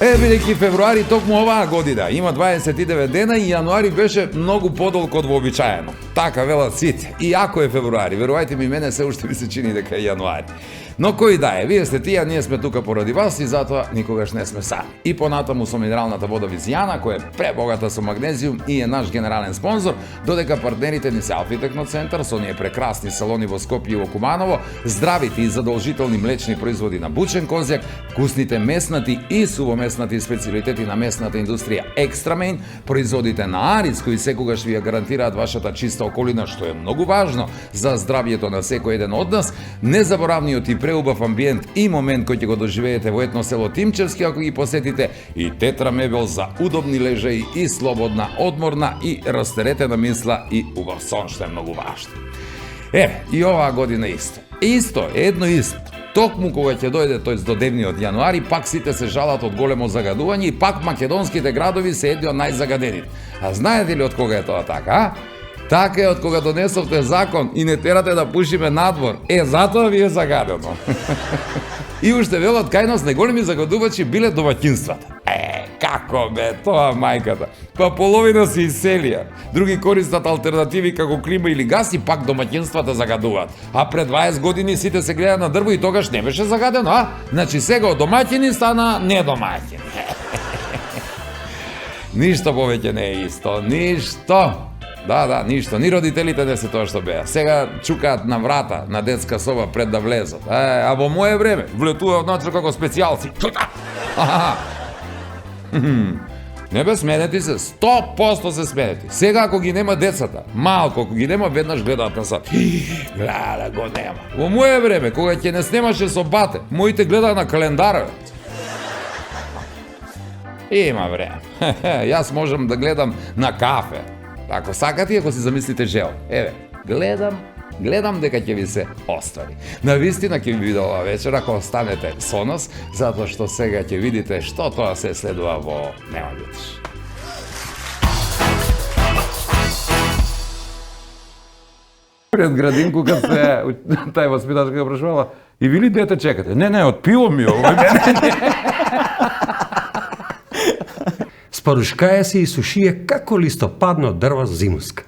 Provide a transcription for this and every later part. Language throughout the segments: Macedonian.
Бидејќи февруари токму оваа година има 29 дена и јануари беше многу подолг од вообичаено. Така велат сите. И ако е февруари, верувајте ми, мене се уште ми се чини дека е јануари. Но кој да е, вие сте тие, ние сме тука поради вас и затоа никогаш не сме сами. И понатаму со минералната вода Визијана, која е пребогата со магнезиум и е наш генерален спонзор, додека партнерите ни се Алфи Техноцентар, со оние прекрасни салони во Скопје и во Куманово, здравите и задолжителни млечни производи на бучен козјак, вкусните меснати и сувомеснати специјалитети на месната индустрија Екстрамейн, производите на Арис, кои секогаш ви ја гарантираат вашата чиста околина, што е многу важно за здравјето на секој еден од нас, незаборавниот и преубав амбиент и момент кој ќе го доживеете во етно село Тимчевски ако ги посетите, и Тетра мебел за удобни лежаи и слободна одморна и растеретена мисла и убав сон, што е многу важно. И оваа година исто. Исто, едно исто. Токму кога ќе дојде тој здодевниот јануари, пак сите се жалат од големо загадување и пак македонските градови се едни од најзагадените. А знаете ли од кога е тоа така, а? Така е од кога донесовте закон и не терате да пушиме надвор. Затоа ви е загадено. И уште велат кај нас најголеми загадувачи биле домаќинствата. Како бе тоа мајката? Па половина се иселија. Други користат алтернативи како клима или газ и пак домаќинствата загадуваат. А пред 20 години сите се гледаат на дрво и тогаш не беше загадено, а? Значи сега од домаќини стана недомаќини. Ништо повеќе не е исто, ништо. Да, ништо. Ни родителите не се тоа што беа. Сега чукаат на врата на детска соба пред да влезат. А во мое време влетуваат внатре како специјалци. Не бе, сменети се, 100% се сменети. Сега ако ги нема децата, малко, ако ги нема, веднаш гледаат на сат. Гледа, го нема. Во мое време, кога ќе не снимаше со бате, моите гледаат на календарот. Има време. Јас можам да гледам на кафе. Ако сакате, ако си замислите жел. Гледам дека ќе ви се оствари. Навистина ќе ви биде ова вечер ако останете со нас, затоа што сега ќе видите што тоа се следува во Нема љутиш. Пред градинку кад се тај воспитачка го прашувала, и ви ли дете чекате? Не, од пиво ми ова. Спарушкаја се и сушија како листопадно дрво зимуска.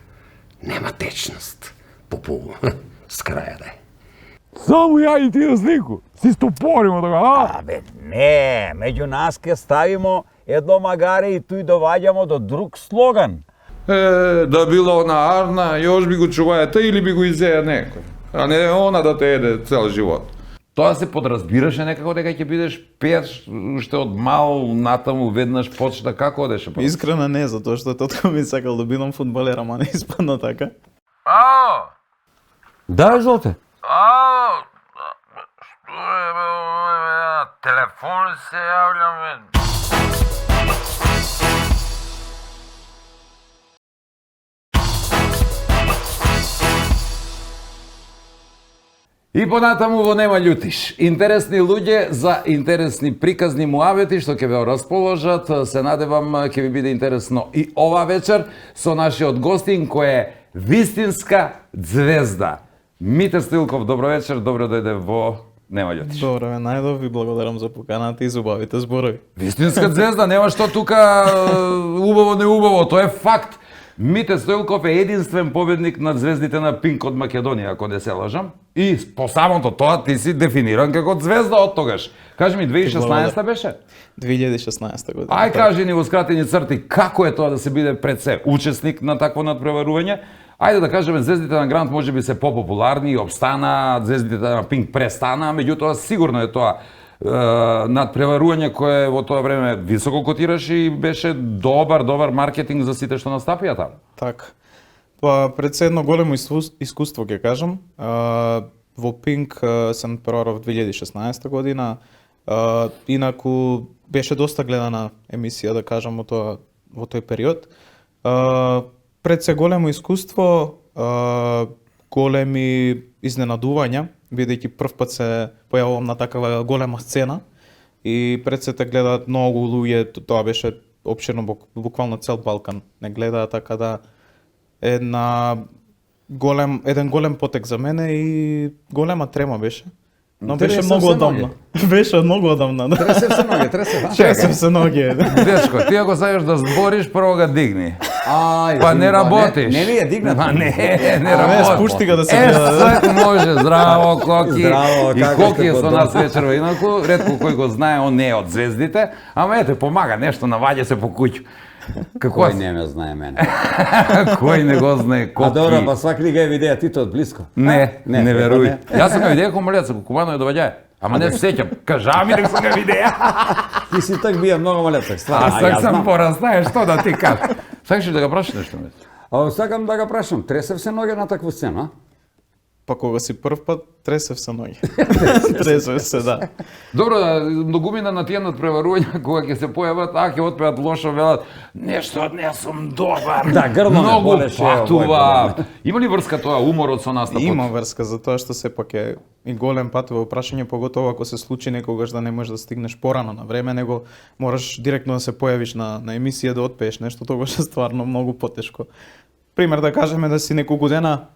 Нема течност. Попу, с краја да е. Само ја и ти да слику. Си стопоримо така, а? Не, меѓу нас ке ставимо едно магаре и туј доваѓамо до друг слоган. Да било на Арна, још би го чувајате или би го изеја некој. А не она да те еде цел живот. Тоа се подразбираше некако дека ќе бидеш пееш уште од мал натаму веднаш почна како одеше па. Искрено не, затоа што татко ми сакал да бидам фудбалер, ама не испадна така. Ало! Да, Золте. Ало! Што е бе, телефон се јавljam бе. И понатаму во Нема љутиш. Интересни луѓе за интересни приказни муавети што ќе ве расположат. Се надевам ќе ви биде интересно и ова вечер со нашиот гостин кој е вистинска звезда. Мите Стоилков, добро вечер, добро дојде во Нема љутиш. Добро ве најдов, ви благодарам за поканата и за убавите зборови. Вистинска звезда, нема што тука убаво не убаво, тоа е факт. Мите Стоилков е единствен победник над звездите на Пинк од Македонија, ако не се лажам. И по самото тоа ти си дефиниран како звезда од тогаш. Кажи ми, 2016 беше? 2016 година. Ај кажи ни во скратени црти, како е тоа да се биде пред се учесник на такво надпреварување? Ајде да кажеме, звездите на Грант може би се попопуларни и обстана, звездите на Пинк престана, меѓутоа сигурно е тоа надпреварување кое во тоа време високо котираше и беше добар маркетинг за сите што настапија таму. Така. Па пред се едно големо искуство ќе кажам. Во Пинк се надпреварав 2016 година. Инаку беше доста гледана емисија, да кажам, во тој период. Пред се големо искуство, големи изненадувања, бидејќи прв пат се појавувам на такава голема сцена и пред се те гледаат многу луѓе, тоа беше опширно, буквално цел Балкан не гледаат, така да еден голем потек за мене и голема трема беше. Но беше Тресев многу се одамна. Беше многу одамна. Да. Тресев се ноге, тресев, а? Тресев се ноги. Дечко, ти ако сакаш да збориш, прво га дигни. Ај, Па не работиш. Не ми е дигнат. Ма не Не, работиш. спушти га да се Е, гледа. сак може, здраво, Коки. Здраво, И како Коки сте е со по нас дом? вечерва, инаку, ретко кој го знае, он не е од звездите, ама ете, помага нешто, наваѓа се по куќу. Како Кој не ме знае мене? Кој не го знае, Коки? А добро, па сваки ли га е видеа ти од близко? Не, Не, не препа веруј. не. Јас сум га видеа како малец, ако кумано ја доваѓаја. Ама не се сеќам. Кажа ми дека сум га видеа. Ти си так бија многу малецак, стварно. А сак сам порастај, што да ти кажам. Сакаш ли да го прашаш нешто ме? А сакам да го прашам, тресев се ноге на таква сцена? Па кога си прв пат, тресев се ноги. Тресев се, да. Добро, многумина на тие надпреварувања кога ќе се појават, ќе отпеат лошо, велат нешто од неа сум добар. Да, грло ме многу болеше, патува. овој, Има ли врска тоа уморот со настапот? Има врска за тоа што сепак е и голем патува прашање, поготово ако се случи некогаш да не можеш да стигнеш порано на време, него мораш директно да се појавиш на емисија да отпееш нешто, тогаш е стварно многу потешко. Пример да кажеме да си неколку дена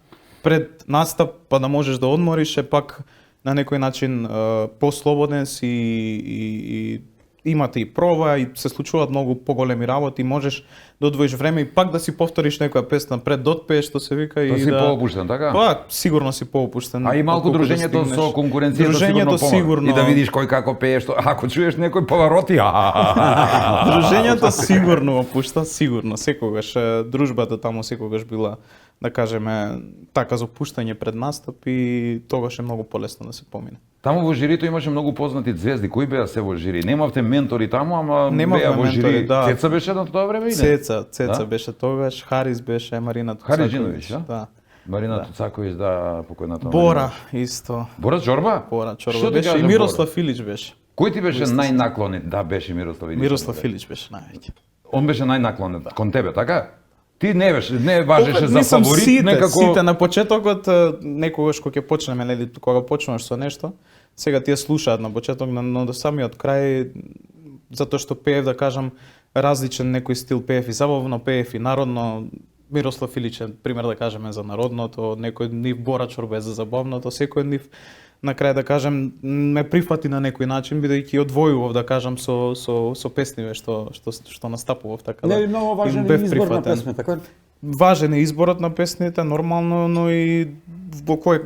пред настап, па да можеш да одмориш, е пак на некој начин послободен си и имате и прова и се случуваат многу поголеми работи, можеш да одвоиш време и пак да си повториш некоја песна пред да отпееш, што се вика, Тоа и си да поопуштен, така? Па, сигурно си поопуштен. А и малку отколку да дружењето стигнеш. со конкуренцијата Дружењето сигурно помага. И да видиш кој како пее, што ако чуеш некој повороти, Дружењето сигурно опушта, сигурно, секогаш дружбата таму секогаш била, да кажеме, така за опуштање пред настап и тогаш е многу полесно да се помине. Таму во жирито имаше многу познати звезди, кои беа се во жири? Немавте ментори таму, ама Немавме беа во жири. ментори, да. Цеца беше на тоа време или? Цеца Да? беше тогаш, Харис беше, Марина Хари Туцаковиќ. Жиновиќ, да? Да. Марина Туцаковиќ, да, покојната. Бора исто. Бора Чорба? Бора Што Чорба ти беше и кажам, Мирослав Филич беше. Бора? Кој ти беше најнаклонет? Да, беше Мирослав Илич. Мирослав Филич беше највеќе. Он беше најнаклонет кон тебе, така? Ти не беше, не важеше за Мислам, фаворит, сите, некако... сите на почетокот, некогаш кога ќе почнеме, нели, кога почнуваш со нешто, сега тие слушаат на почеток, но до самиот крај, затоа што пеев, да кажам, различен некој стил, пеев и забавно, пеев и народно, Мирослав Илич е пример да кажеме за народното, некој нив Бора Чорба е за забавното, секој нив на крај да кажем ме прифати на некој начин бидејќи одвојував да кажам со песниве што настапував, така Не да. е много важен бев избор на прифатен. песме, така ли? Важен е изборот на песните, нормално, но и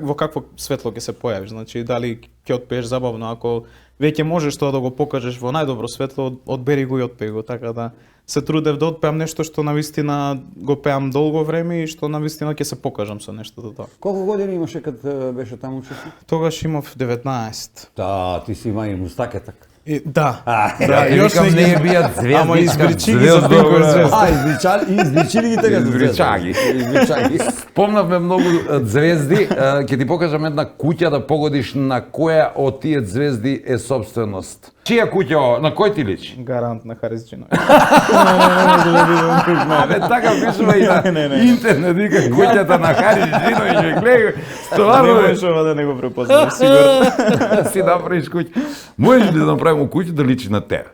во какво светло ќе се појавиш. Значи, дали ќе отпееш забавно, ако веќе можеш тоа да го покажеш во најдобро светло, одбери го и отпеј го, така да се трудев да отпеам нешто што навистина го пеам долго време и што навистина ќе се покажам со нештото тоа. Колку години имаше кад беше таму учесник? Тогаш имав 19. Да, ти си има и мустакетак. И, да. Да, ти викам, не е бијат звездичка, Ама избричи ги за звездо, пинкови бре. звезди. Избричили ги така? Избрича ги. Избрича ги. Спомнавме многу звезди, ќе ти покажам една куќа да погодиш на која од тие звезди е собственост. Чија куќа ова? На кој ти личи? Гарант на Харис Джиновиќ. Абе, така пишува и на интернет, вика куќата на Хари Жиновиќ, гледај, Не стварно бе. можеш ова да не го препознаш, сигурно. Си направиш куќа. Можеш ли да направиме куќа да личи на тебе?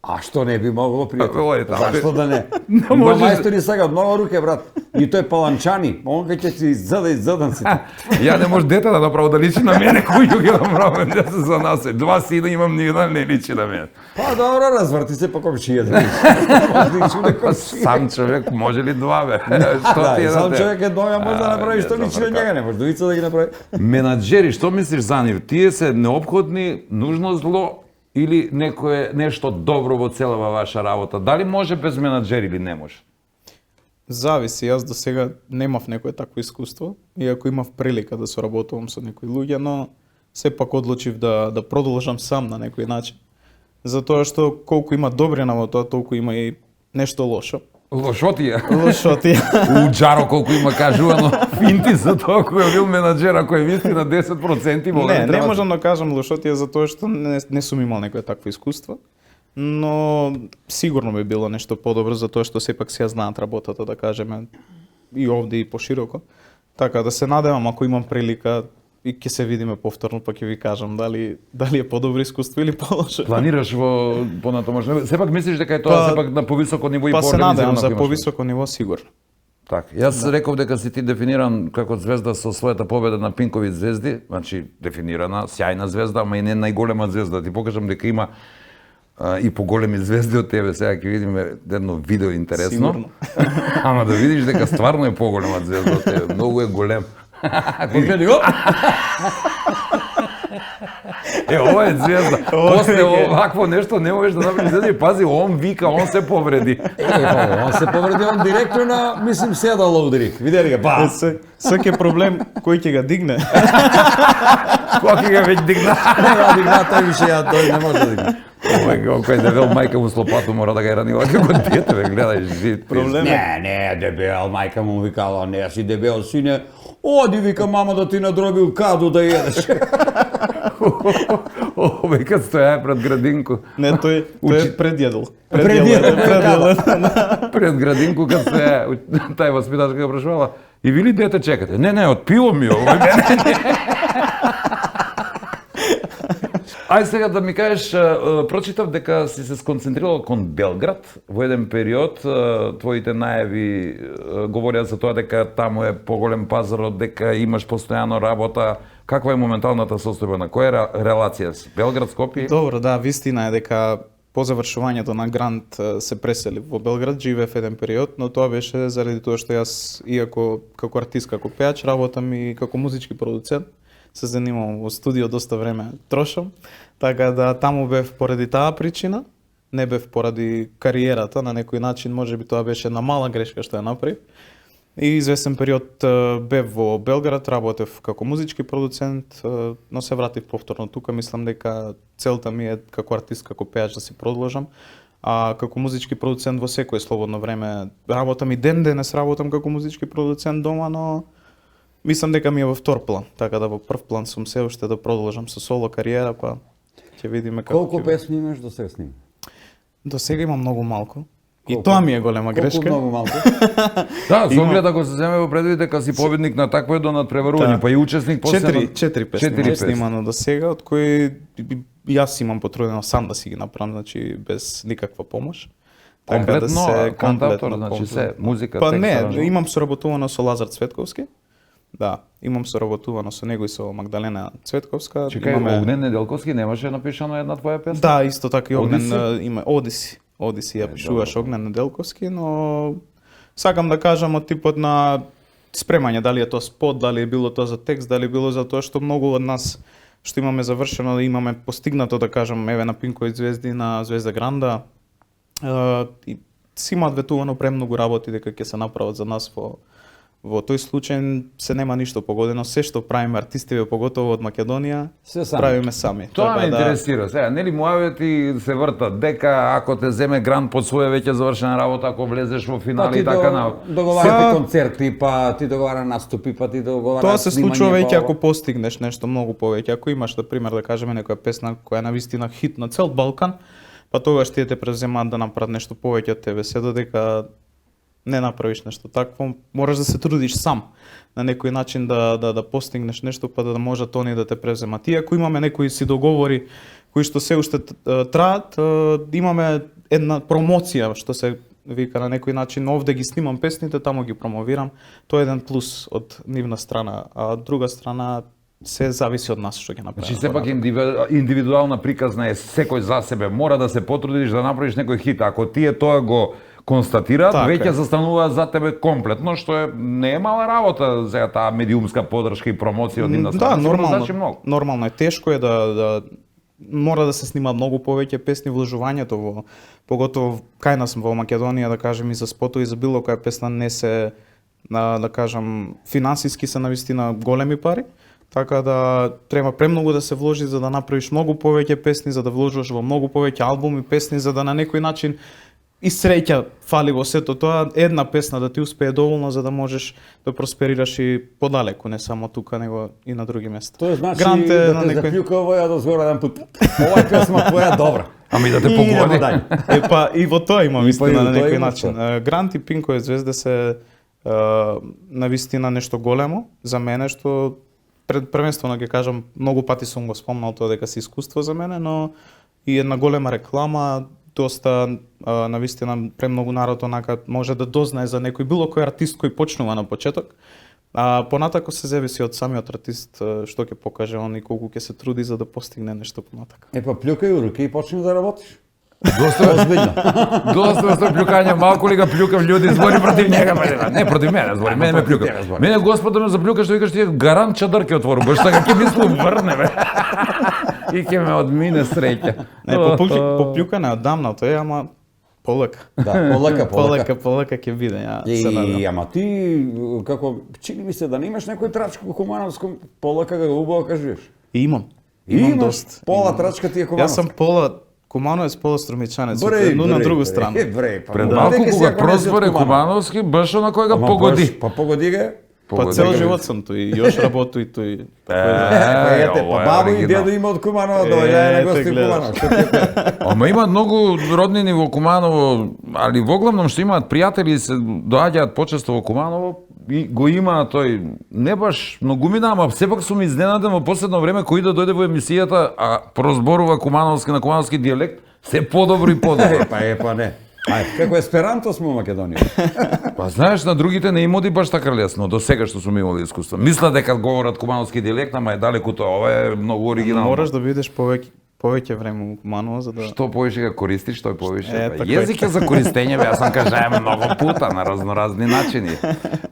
А што не би могло, пријател? Ова е таму. Зашто да не? Не Има можеш- мајстори сега, много руке, брат. И тој паланчани, он ќе ти иззада иззадан си. Ја не може дете да направи да личи на мене, куќу ги направам, да се за нас. Два сина имам, ниједан не личи на мене. Па добро, разврти се па комшија да личи. Сам човек може ли два, бе? Што Да, ти е и на сам тебе? човек е дома може да направи што личи на njega, не може двојца да ги направи. Менаџери, што мислиш за нив? Тие се неопходни, нужно зло или нешто добро во целава ваша работа? Дали може без менаџери или не може? Зависи, јас до сега немав некое такво искуство, иако имав прилика да соработувам со некои луѓе, но сепак одлучив да продолжам сам на некој начин. Затоа што колку има добрина во тоа, толку има и нешто лошо. Лошотија. Лошотија. У Джаро колку има кажувано финти за тоа кој е бил менаџер, ако е вистина 10% мога Не можам да кажам лошотија затоа што не сум имал некое такво искуство, но сигурно би било нешто подобро затоа што сепак си ја знаат работата, да кажеме, и овде и пошироко. Така да се надевам ако имам прилика и ќе се видиме повторно, па ќе ви кажам дали е подобро искуство или полошо. Планираш во понатамошно. Сепак мислиш дека е тоа Па- сепак на повисоко ниво и Па се надевам поорганизирано за ако имаш повисоко ниво сигурно. Така, јас реков дека си ти дефиниран како звезда со својата победа на Пинкови звезди, значи дефинирана, сјајна звезда, ама и не најголема звезда. Ти покажам дека има и поголеми звезди од тебе. Сега ќе видиме едно видео интересно. Сигурно. Ама да видиш дека стварно е поголема звезда од тебе. Многу е голем. Види, оп! Ова е звезда. После овакво нешто не можеш да направиш звезда. Пази, он вика, он се повреди. Он се повреди, он директно на, мислим, седало удари. Видели ga, па! Секој проблем кој ќе го дигне. Кога ќе га веќе дигна? Не ја дигна, тој више тој не може да дигне. Кој дебел мајка му с лопату мора да га ранила како дете, бе, гледај, жит. Проблем е. Не, дебел, мајка му викала, не си дебел, сине. Оди, вика, мама да ти надробил каду да едеш. Века стоја пред градинку. Не, тој е предједол. Пред градинку кад стоја, тај воспитачка го прашувала, и ви ли дете чекате? Не, отпило ми ово. Ај сега да ми кажеш, прочитав дека си се сконцентрирал кон Белград во еден период, твоите најави говореа за тоа дека таму е поголем пазарот, дека имаш постојано работа. Каква е моменталната состојба, на која релација си? Белград, Скопје? Добро, да, вистина е дека по завршувањето на грант се пресели во Белград, живеев еден период, но тоа беше заради тоа што јас, иако како артист, како пеач, работам и како музички продуцент, се занимавам во студио, доста време трошам, така да таму бев поради таа причина, не бев поради кариерата, на некој начин можеби тоа беше една мала грешка што ја направив. И известен период бев во Белград, работев како музички продуцент, но се вратив повторно тука, мислам дека целта ми е како артист, како пеач да си продолжам, а како музички продуцент во секое слободно време работам и ден денес работам како музички продуцент дома, но мислам дека ми е во втор план, така да во прв план сум се уште да продолжам со соло кариера, па ќе видиме како. Колку песни имаш до сега сними? До сега имам многу малку. И тоа ми е голема грешка. Колку многу малку? Да, со оглед ако се земе во предвид дека си победник на такво едно надпреварување, па и учесник после Четири песни снимано до сега, од кои јас имам потрудено сам да си ги направам, значи без никаква помош. Комплетно, кантаутор, значи се, музика, па текст, не, аранжмент. имам соработувано со Лазар Цветковски. Да, имам соработувано со него и со Магдалена Цветковска. Чекај, Огнен Неделковски немаше напишано една твоја песна? Да, исто така и Огнен Одиси? има Одиси ја пишуваш Огнен Неделковски, но сакам да кажам од типот на спремање, дали е тоа спот, дали е било тоа за текст, дали било за тоа што многу од нас што имаме завршено, имаме постигнато, да кажам, еве на Пинкови звезди, на Звезда Гранда, и си имаат ветувано премногу работи дека ќе се направат за нас во тој случај се нема ништо погодено, се што правиме артистиве, поготово од Македонија, Се сами. правиме сами. Тоа ме Така да- интересира. Сега, нели муавети се вртат дека ако те земе грант под своја веќе завршена работа, ако влезеш во Па финали ти и така на... договарате концерти, па ти договара наступи, па ти договара Тоа се случува снимање, веќе па- ако постигнеш нешто многу повеќе. Ако имаш, на пример, да кажеме некоја песна која е навистина хит на цел Балкан, па тогаш тие те преземаат да направат нешто повеќе од тебе. Се додека не направиш нешто такво, мораш да се трудиш сам на некој начин да постигнеш нешто, па да можат они да те преземат. И ако имаме некои си договори кои што се уште траат, имаме една промоција што се вика на некој начин, овде ги снимам песните, таму ги промовирам. Тоа е еден плюс од нивна страна, а од друга страна се зависи од нас што ќе направиме. Значи сепак индивидуална приказна е секој за себе, мора да се потрудиш да направиш некој хит. Ако тие тоа го констатираат, Така веќе е. застануваат за тебе комплетно, што е не е мала работа за таа медиумска подршка и промоција од нивна Да, страна. Сигурно нормално. значи многу. Нормално е, тешко е да мора да се снима многу повеќе песни, вложувањето во поготово кај нас во Македонија, да кажем, и за спото и за било која песна не се да кажам финансиски се навистина големи пари. Така да треба премногу да се вложи за да направиш многу повеќе песни, за да вложиш во многу повеќе албуми, песни, за да на некој начин и среќа фали во сето тоа, една песна да ти успее доволно за да можеш да просперираш и подалеку, не само тука, него и на други места. Тоа значи Грант е да на те некој- заклюкава ја да згора еден пат. Ова песма твоја добра. Ами да те И идемо погоди. дај. Па и во тоа има И па и вистина во на тоа некој има начин. тоа. Грант и Пинкови звезде се на вистина нешто големо за мене, што првенствено ќе кажам, многу пати сум го спомнал тоа дека се искуство за мене, но и една голема реклама, доста навистина премногу народ онака може да дознае за некој било кој артист кој почнува на почеток. А понатако се зависи од самиот артист што ќе покаже он и колку ќе се труди за да постигне нешто понатако. Па плюкај у руки и почни да работиш. Доста озбиljно. Доста плюкање, малку ли га плюкав луѓе, збори против njega, не против мене, збори, мене ме плюка. Мене Господ да ме заплюка што викаш ти гарант чадар ќе отвору, баш така ќе мислам врне бе. И ќе ме одмине среќа. Не, поплюкане одамна тој, ама полека. Да, Полека ќе биде, ја се надам. Ама ти, како, чини ми се да немаш некој трачко кумановско, полека га убаво кажеш. Имам доста. Пола трачка ти е Јас сум пола Кумановец, пола Струмичанец, но на друга страна. Пред малку кога прозборе Кумановски, баш на кој га погоди. Па погоди га. Па цел живот сум тој, још работу и тој. Па бабу и дедо има од Куманова, доаѓаја на гости Куманов. Ама има многу роднини во Куманово, али во главном што имаат пријатели се доаѓаат почесто во Куманово и го има тој не баш многумина, ама сепак сум изненаден во последно време кој да дојде во емисијата, а прозборува кумановски на кумановски дијалект, се подобро и подобро. Па не. Ај, како есперанто сме во Македонија. Па знаеш, на другите не им оди баш така лесно, до сега што сум имал искуство. Мисла дека говорат кумановски дијалект, ама е далеку тоа, ова е многу оригинално. Мораш да бидеш повеќе време во Куманово за да Што повеќе го користиш, тој повеќе. така Јазик е за користење, бе, јас сам кажаем многу пута на разноразни начини.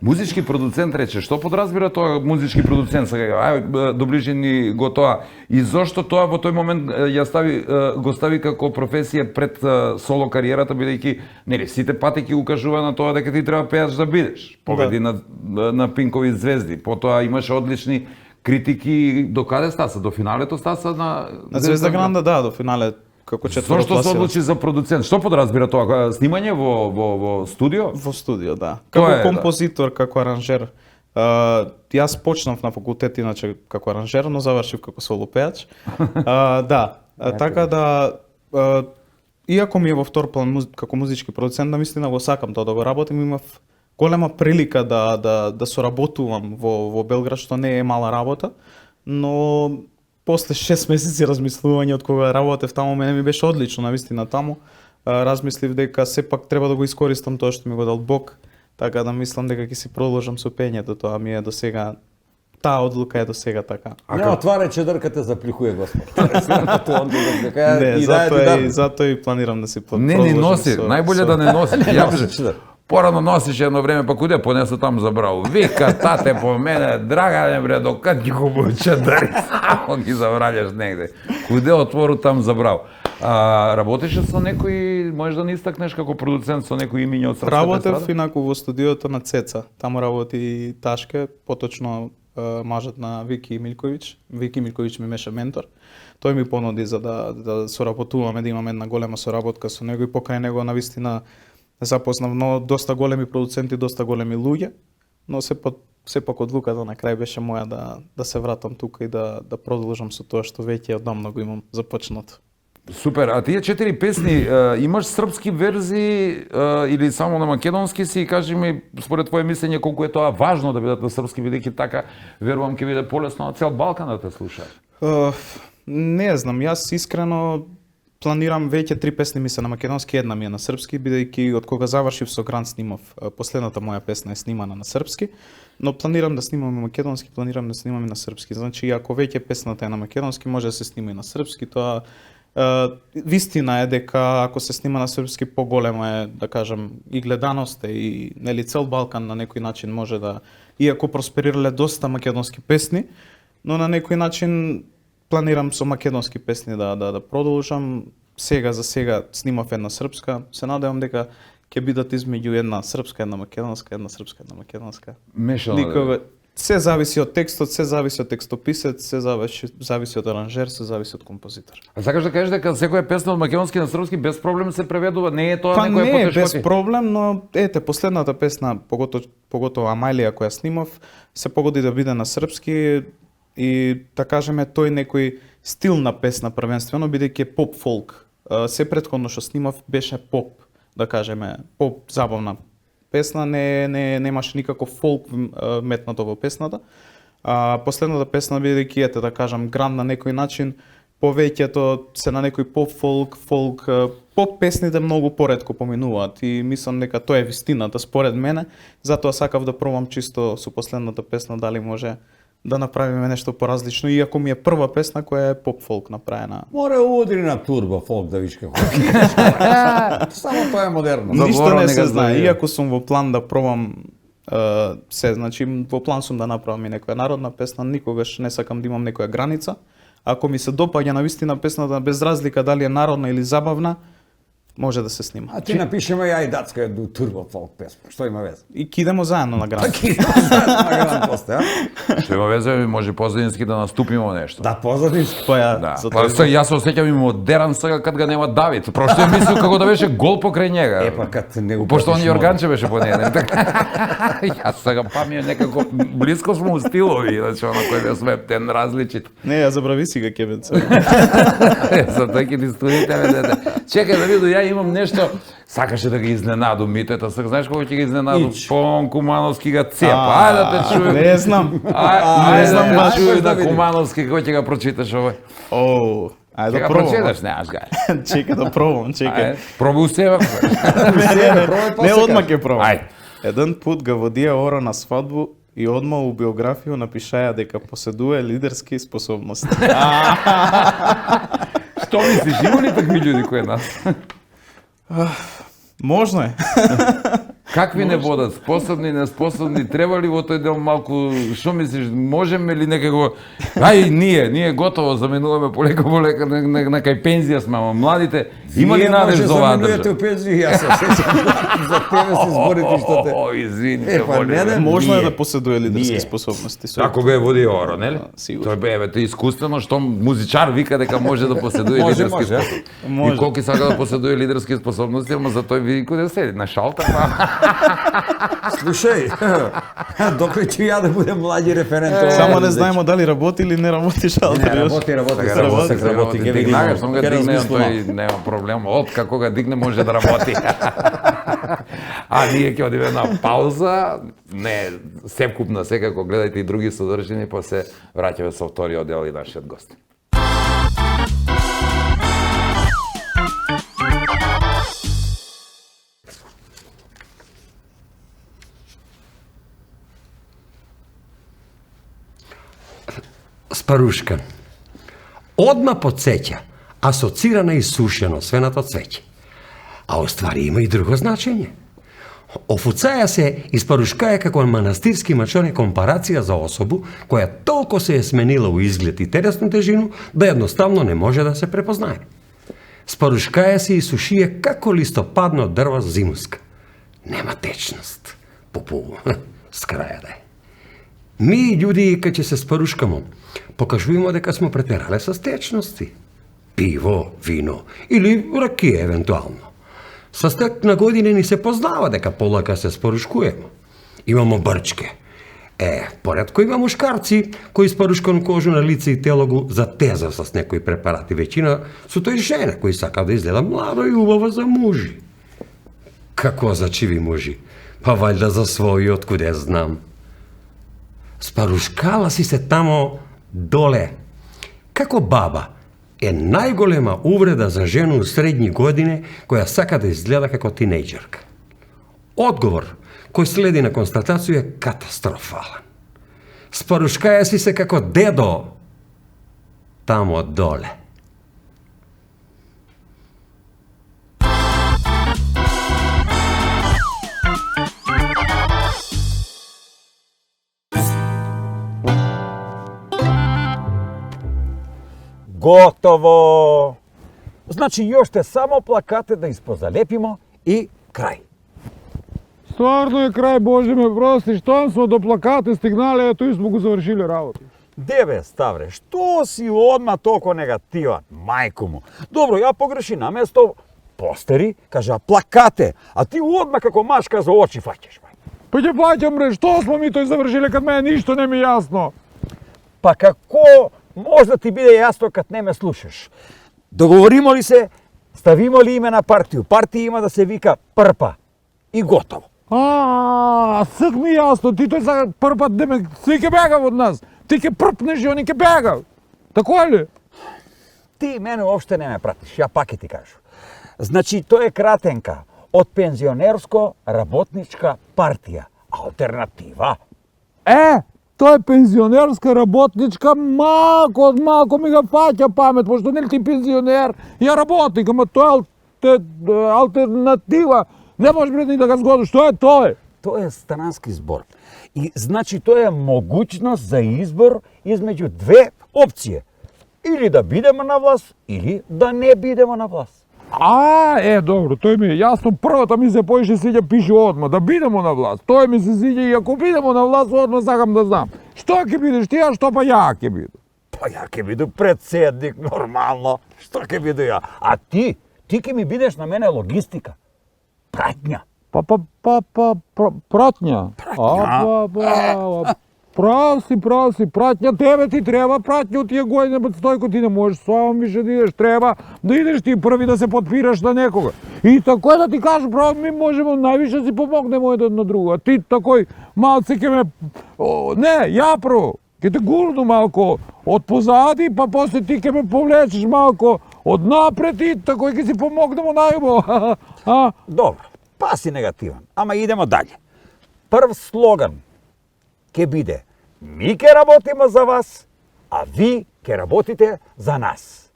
Музички продуцент рече, што подразбира тоа музички продуцент? Сега, ај, доближи ни го тоа. И зошто тоа во тој момент го стави како професија пред соло кариерата, бидејќи нели сите пати ќе укажува на тоа дека ти треба пејач да бидеш. Победи на Пинкови звезди, потоа имаше одлични критики. До каде стаса? До финалето стаса на Звезда Гранда, да, до финале како четврто Зошто се одлучи за продуцент? Што подразбира тоа? Снимање во студио? Во студио, да. Тоа Како е, композитор, како аранжер. Јас почнав на факултет иначе како аранжер, но завршив како соло пејач. Да, така да иако ми е во втор план како музички продуцент, навистина го сакам тоа да го работим, имав голема прилика да соработувам во Белград, што не е мала работа, но после 6 месеци размислување од кога работев таму, мене ми беше одлично, навистина таму. Размислив дека сепак треба да го искористам тоа што ми го дал Бог, така да мислам дека ќе си продолжам со пењето, тоа ми е до сега, таа одлука е до сега така. Не отварај чедърката, заплихуе Господ. Не, затоа и планирам да си Не ни носи, најболе да не носи. Ја порано носиш едно време, па куде понесо там забрал. Вика, тате по мене, драга не бре, докад ги купуваш чадари, само ги забравяш негде. Куде отвору там забрал. Работеше со некој, можеш да не истакнеш како продуцент со некој имиња од српската Работев естрада? инаку во студиото на Цеца. Таму работи Ташке, поточно мажот на Вики Милковиќ. Вики Милковиќ ми беше ментор. Тој ми понуди за да соработуваме, да имаме една голема соработка со него и покрај него навистина запознав доста големи продуценти, доста големи луѓе, но сепак одлуката на крај беше моја да се вратам тука и да продолжам со тоа што веќе одамна го имам започнато. Супер, а тие 4 песни, имаш српски верзии или само на македонски си и кажи ми, според твое мислење, колку е тоа важно да бидат на српски, бидејќи така, верувам, ќе биде полесно на цел Балкан да те слуша. Не знам, јас искрено планирам веќе 3 песни ми се на македонски, една ми е на српски, бидејќи од кога завршив со Грант снимав, последната моја песна е снимана на српски, но планирам да снимам и македонски, планирам да снимам и на српски. Значи, ако веќе песната е на македонски, може да се снима и на српски, тоа вистина е дека ако се снима на српски поголема е, да кажам, и гледаноста и нели цел Балкан на некој начин може да, иако просперирале доста македонски песни, но на некој начин планирам со македонски песни да продолжам. Сега за сега снимав една српска, се надевам дека ќе бидат измеѓу една српска, една македонска, една српска, една македонска. Мешано. Никога се зависи од текстот, се зависи од текстописец, се зависи од аранжер, се зависи од композитор. А сакаш да кажеш дека секоја песна од македонски на српски без проблем се преведува, не е тоа Па некоја не е потешкоти? без проблем, но ете, последната песна, поготово Амалија која снимав, се погоди да биде на српски и да кажеме тој некој стил на песна првенствено, бидејќи е поп фолк. Се претходно што снимав беше поп, да кажеме, поп забавна песна, немаше никаков фолк метнато во песната. Последната песна, бидејќи ете да кажам Гранд на некој начин повеќето се на некој поп фолк, поп песните многу поретко поминуваат и мислам дека тоа е вистината според мене, затоа сакав да пробам чисто со последната песна дали може да направиме нешто поразлично, иако ми е прва песна која е поп фолк направена. Мора удри на турбо фолк да виш како. Само тоа е модерно. Ништо Заборав, не нека се знае, знае. иако сум во план да пробам се, значи во план сум да направам и некоја народна песна, никогаш не сакам да имам некоја граница. Ако ми се допаѓа навистина песната без разлика дали е народна или забавна, може да се снима. А ти напишеме ја и датска до турбо фолк песма. Што има веза? И кидемо заедно на граница. На гран посте, а? Што има везе, може позадински да наступиме нешто. Да, позадински. Па ја, Да. за Па тоа се јас се осеќам и модерн сега кад го нема Давид. Прошто е мислил како да беше гол покрај njega. Епа кад не го Пошто он пратиш Јорганче беше по неја, нели така? Јас сега памтам некако блиско сме у стилови, значи оно кој бе свептен различит. Не, ја забрави си га кебенце. За тој ќе ти студите ме дете. Чекај да виду, ја имам нешто, сакаше да ги изненадам митета, сега знаеш кога ќе ги изненадам? Ич. Пон Кумановски га цепа. Ајде да те чуем. Не знам. Ајде знам да баш. те чуем Да на видим. Кумановски, кој ќе га прочиташ овој? Оу, ајде Ќе да га пробам. прочиташ, немаш гај. Чекај да пробам, чекај. Ајде, пробуј себе. Не, одма ќе пробам. Ајде. Еден пут га водија Ора на свадбу и одма у биографија напишаја дека поседува лидерски способности. Што мислиш, има ли такви луѓе кои нас? Можно е. Какви не водат, способни, неспособни, треба ли во тој дел малку, што мислиш, можеме ли некако, ај ние готово заменуваме полека на кај пензија сме, ама младите, има ли надеж за оваа заменувате држава? у пензија, јас се сеќам за тебе се зборите што те. О, извините, Епа, молим не, ве. не. Можно е Ние. да поседува лидерски Ние. способности. Тако бе води Оро, нели? сигурно. Тој бе, еве, тој искуствено, што музичар вика дека може да поседува Може, лидерски може, а? способности. Може. И колку сака да поседува лидерски способности, ама за тој види куде седи, на шалтер, Слушај, докој ќе ја да будем млади референт. ова Само не дече. знаеме дали работи или не работи Не, шалтер. работи, Така се работи, работи, работи, ќе видиме. Дигнага, што го Ќе дигне, размислувам. тој нема проблем. Од како го дигне може да работи. А ние ќе одиме на пауза. Не, сепкупна секако гледајте и други содржини, па се враќаме со вториот дел и нашиот гост. Спарушка. Одма подсеќа, асоцира и сушено свенато цвеќе. А оствари има и друго значење. Офуцаја се испарушкаја како манастирски мачор е компарација за особу која толку се е сменила у изглед и телесну тежину да едноставно не може да се препознае. Спарушкаја се и сушие како листопадно дрво зимуска. Нема течност. Попу, с краја да е. Ми, људи, кај ќе се спарушкамо, покажуваме дека сме претерале со течности. Пиво, вино или ракија евентуално. Со стек на години ни се познава дека полака се спорушкуемо. Имамо брчке. Поредко има мушкарци кои спорушкан кожу на лице и тело го затеза с некои препарати. Веќина со тој жена кои сака да изгледа младо и убаво за мужи. Како за чиви мужи? Па вајда за своји, откуде знам. Спарушкала си се тамо доле. Како баба е најголема увреда за жена у средни години која сака да изгледа како тинејџерка. Одговор кој следи на констатација е катастрофален. Спарушкаја си се како дедо тамо доле. Готово! Значи, јоште само плакате да испозалепимо и крај. Стварно е крај, Боже ме прости, штом смо до плаката стигнале, ето и смо го завршиле работа. Деве, Ставре, што си одма толку негативан, мајко му? Добро, ја погреши на место постери, кажа плакате, а ти одма како машка за очи фаќаш, мај. Па ќе плаќам бре, што смо ми тој завршиле кад мене ништо не ми е јасно. Па како може да ти биде јасно кад не ме слушаш? Договоримо ли се, ставимо ли име на партију? Партија има да се вика Прпа. И готово. Сак ми јасно, ти тој за прв пат деме, си ќе бегав од нас. Ти ќе прпнеш и они ќе бегав. Тако е ли? ti mene uopšte ne me pratiš, ja pake ti kažu. Znači, to je kratenka od penzionersko-работничка партija. Alternativa. To je penzionerska работничка, малко ми ga faća pamet, pošto ne li ti penzioner, ja работник, ама to je alternativa. Ne možeš bre ni da ga zgodiš, što je to je? To je stranski zbor. I znači, to je mogućnost za izbor između dve opcije. Ili da bidemo na vlast, ili da ne bidemo na vlast. Dobro, to mi je jasno. Prvата mi se поише свиѓа, пише одма, да бидемо на власт. Тоа ми се свиѓа и ако бидемо на власт, одма сакам да знам. Што ќе бидеш ти, а што па ја ќе бидам? Pa ja ќе bidu predsednik, normalno. Što ќе bidu ja? A ti ќе mi bideš na mene logistika. Pratnja. Пратња. Прав си, пратња, тебе ти треба пратња од тие години, Стојко, ти не можеш сам више да идеш, треба да идеш ти први да се подпираш на некога. И тако да ти кажу, право, ми можемо највише си помогнемо еден на друго, а ти такој малце ке ме... Не, ја прво, ке те гурну малко од позади, па после ти ке ме повлечеш малко од напред и такој ке си помогнемо најубаво. Dobro, pa si negativan, ama idemo dalje. Prv slogan ќе биде: ми ќе работиме за вас, а ви ќе работите за нас.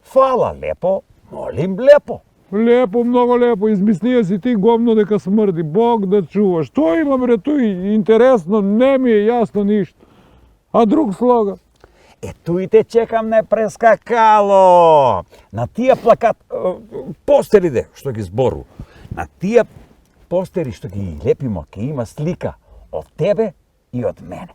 Фала лепо, молим лепо. Лепо, много лепо, измислија си ти гомно дека смрди, Бог да чува. Што има бре туј интересно, не ми е јасно ништо. А друг слоган? Ето и те чекам не прескакало. На тие постери што ги збору, на тие постери што ги лепимо, ќе има слика од тебе и од мене.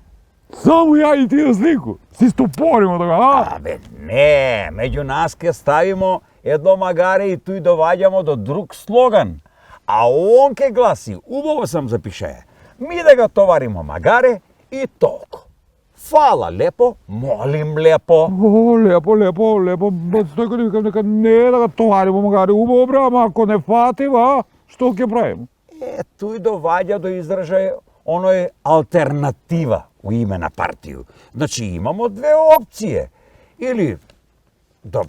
Само ја и тие слику? Си стопоримо така, Абе, не, меѓу нас ке ставимо едно магаре и туј доваѓамо до друг слоган. А он ке гласи, убаво сам запишае, ми да го товаримо магаре и толку. Фала лепо, молим лепо. Лепо. Стојко да викам дека не да го товаримо магаре, убаво бре, ама ако не фатива, што ќе правимо? Туј доваѓа до изражај оној алтернатива у име на партију. Значи имамо две опции. Или да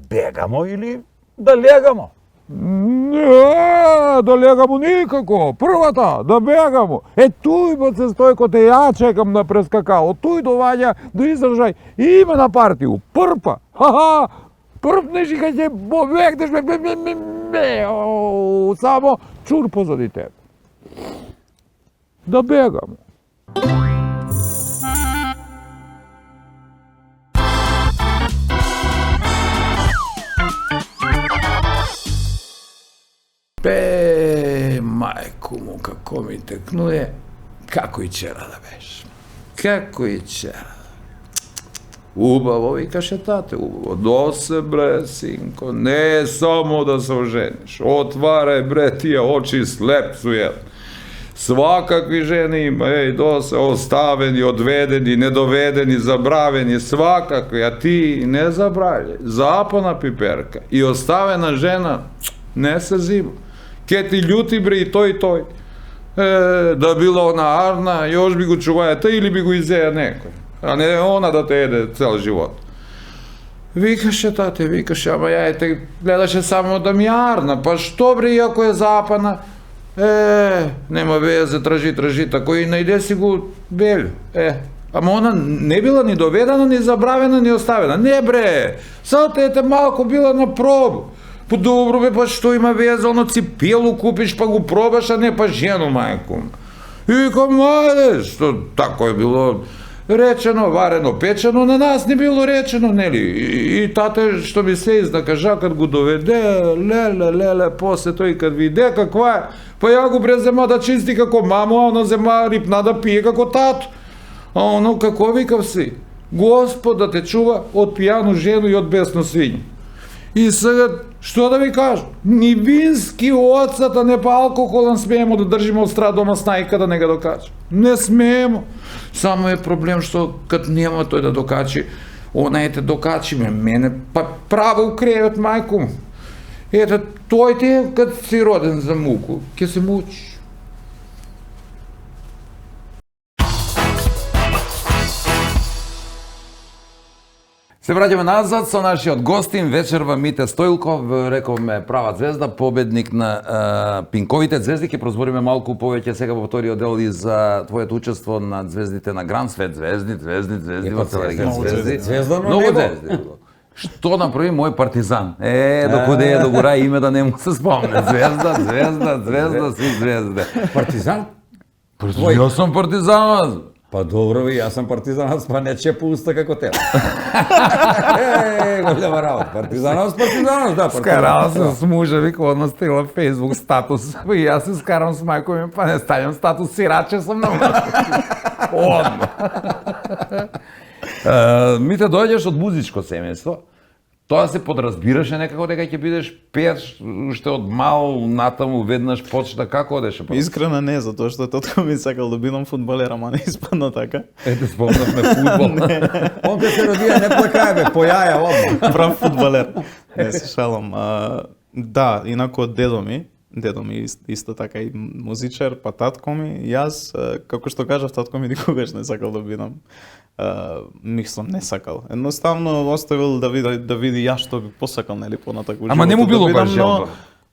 бегамо, или да легамо. Не, да легамо никако. Првата, да бегамо. Туј се Стојко, те ја чекам на прескакало. Туј доваѓа до изражај име на партију. Прпа. Прпнеш и кај ќе побегнеш, само чур позади тебе. Да бегамо. Мајко му, како ми текнуе, како и чера да беше. Како и чера. Убаво, викаше тате, убаво. До се, бре, синко, не само да се ожениш. Отварај, бре, тие очи слеп су јел. Svakakvi žene ima, dosta ostaveni, odvedeni, nedоvedeni, zabraveni, svakakvi, a ti ne zabravljaj. Zapana piperka i ostavena žena ne se zima. Ke ti ljuti bre i toj. Da bila ona Arna, još bi go čuvajata ili bi go izeja nekoj, a ne ona da te jede cel život. Vikaše, tate, vikaše, ama jajte, gledaše samo da mi je Arna, pa što bre, iako je zapana? Nema veze, traži, tako i najde si go belju. Ама ona ne bila ni dovedena, ni zabravena, ni ostavena. Ne bre, sad te malko bila na probu. Pa dobro be, pa što ima veze, ono cipelu kupiš pa go probaš, a ne pa ženu majku. I kao mladeš, to tako je bilo rečeno, vareno, pečeno, na nas ne bilo rečeno, neli. I tate što mi se izda kaža kad go dovede, lele, posle to i kad vide kakva je, pa ja go bre zema da čisti kako mamu, a ono zema ripna da pije kako tatu. A ono kako vikav si, Gospod da te čuva od pijanu ženu i od besnu svinju. I sad, što da vi kažem, ni vinski ocata, ne pa alkoholan smijemo da držimo od strada doma sna i kada ne ga dokače. Ne smijemo. Samo je problem što kad nema to da dokači, ona je te dokači mene, pa pravo u krevet majku. Eto, to je te kad si roden za muku, kje se mučiš. Се враќаме назад со нашиот гостин вечерва Мите Стоилков, рековме права звезда, победник на Пинковите звезди. Ќе прозбориме малку повеќе сега во вториот дел и за твоето учество на звездите на Гранд Свет звезди во цела регија звезди. Звездано Многу небо. звезди. Што направи мој партизан? Докуде е до гора име да не му се спомне. Звезда, си звезде. Партизан? Јас сум партизан. Па добро ви, јас сум партизанот, па не чепу уста како тебе. Голема работа. Партизанот, да, Скарала се с мужа, вика, одма стила Фейсбук статус. И јас се скарам с мајко ми, па не ставам статус, сираче сум на Одма. Мите, дојдеш од музичко семејство. Тоа се подразбираше некако дека ќе бидеш пееш уште од мал натаму веднаш почна, како одеше? Искрено не, затоа што татко ми сакал да бидам фудбалер, ама не испадна така. Ете, спомнавме фудбал. Он кога се родија не плакае бе, појаја одма. Прав фудбалер. Не се шалам. Да, инаку од дедо ми исто така и музичар, па татко ми, јас, како што кажав, татко ми никогаш не сакал да бидам мислам, не сакал. Едноставно оставил да види јас што би посакал, нели, понатаку. Ама не му било да бидам, баш желба.